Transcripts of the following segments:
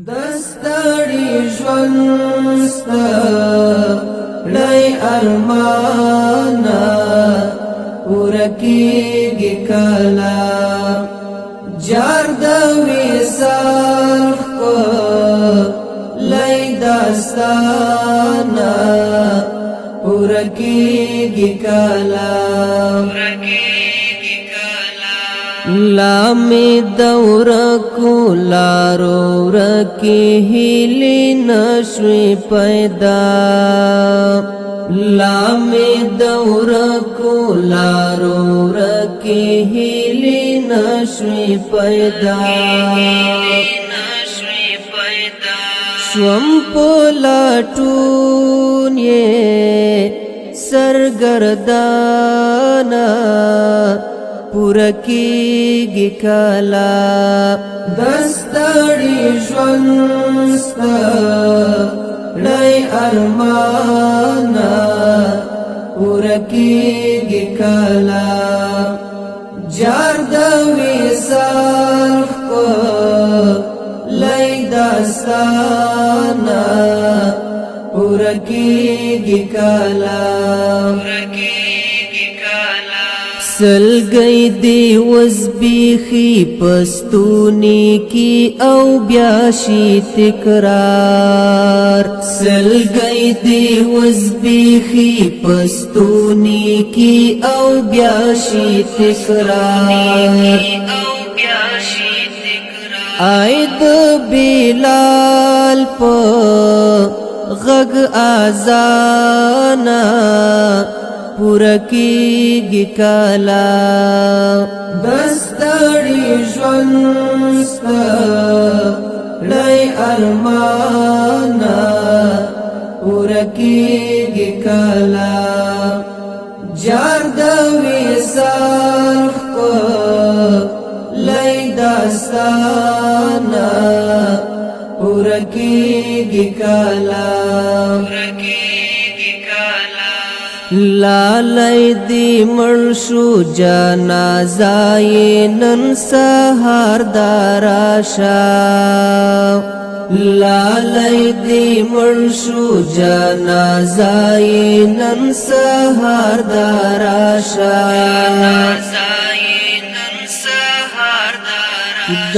دستړي ژوند ستړي ارمانا ورکیږي کلا جار د وصال کو لای داستانا ورکیږي کلا لامی دور کو لارو رکی ہیلی نشوی پیدا لامی دور کو لارو رکی ہیلی نشوی پیدا شوم پلاتون یہ سرگردانا پورکیږي کلا دستړي ژوند ستړي ارمانا پورکیږي کلا جار د وصال کو لای داستانا پورکیږي کلا سلگئی دی وزبیخی پستونی کی او بیاشی تکرار سلگئی دی وزبیخی پستونی کی او بیاشی تکرار آید بلال پا غگ آزانا پورکیږي کلا دستړي ژوند ستړي ارمانا پورکیږي کلا جار د وصال کو لای داستانا پورکیږي کلا لالای دی مرشو جنازای نن سهار داراشا لالای دی مرشو جنازای نن سهار داراشا د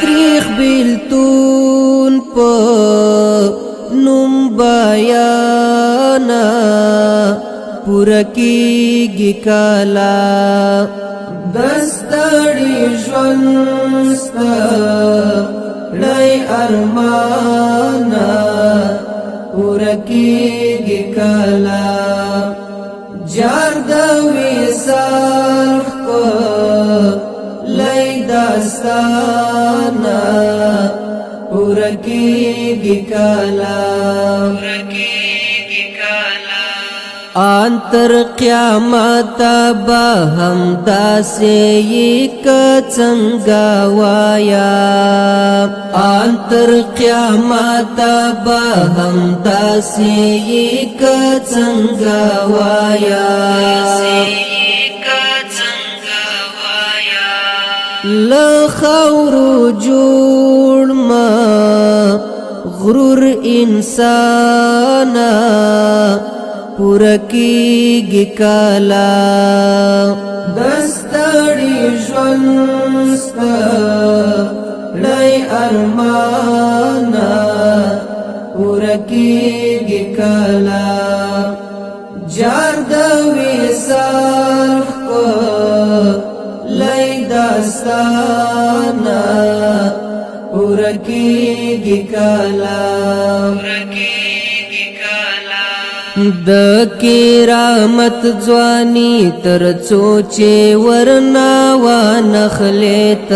تاریخ بیلتون په نوم بیانا پورکیږي کلا دستړي ژوند ستړي ارمانا پورکیږي کلا جار د وصال کو لای داستانا پورکیږي کلا انتر قیامت با هم داسې یک څنګه وایا انتر قیامت با هم داسې یک څنګه وایا لخورو جوړ ما غرور انسانا پورکیږي کلا دستړي ژوند ستړي ارمانا پورکیږي کلا جار د وصال کو لای داستانا پورکیږي کلا د کرامت ځواني تر څوچې ورنا وانخلیت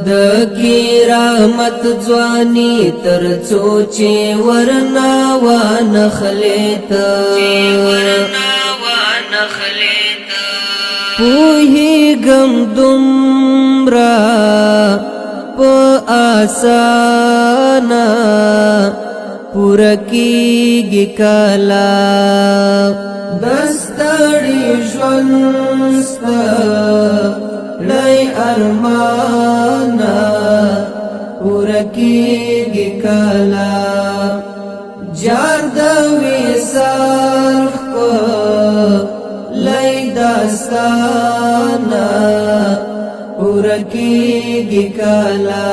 د کرامت ځواني تر څوچې ورنا وانخلیت پوهیږم دومره په آسانا پورکیږي کلا دستړي ژوند ستړي ارمانا ورکیږي کلا جار د وصال کو لای داستانا ورکیږي کلا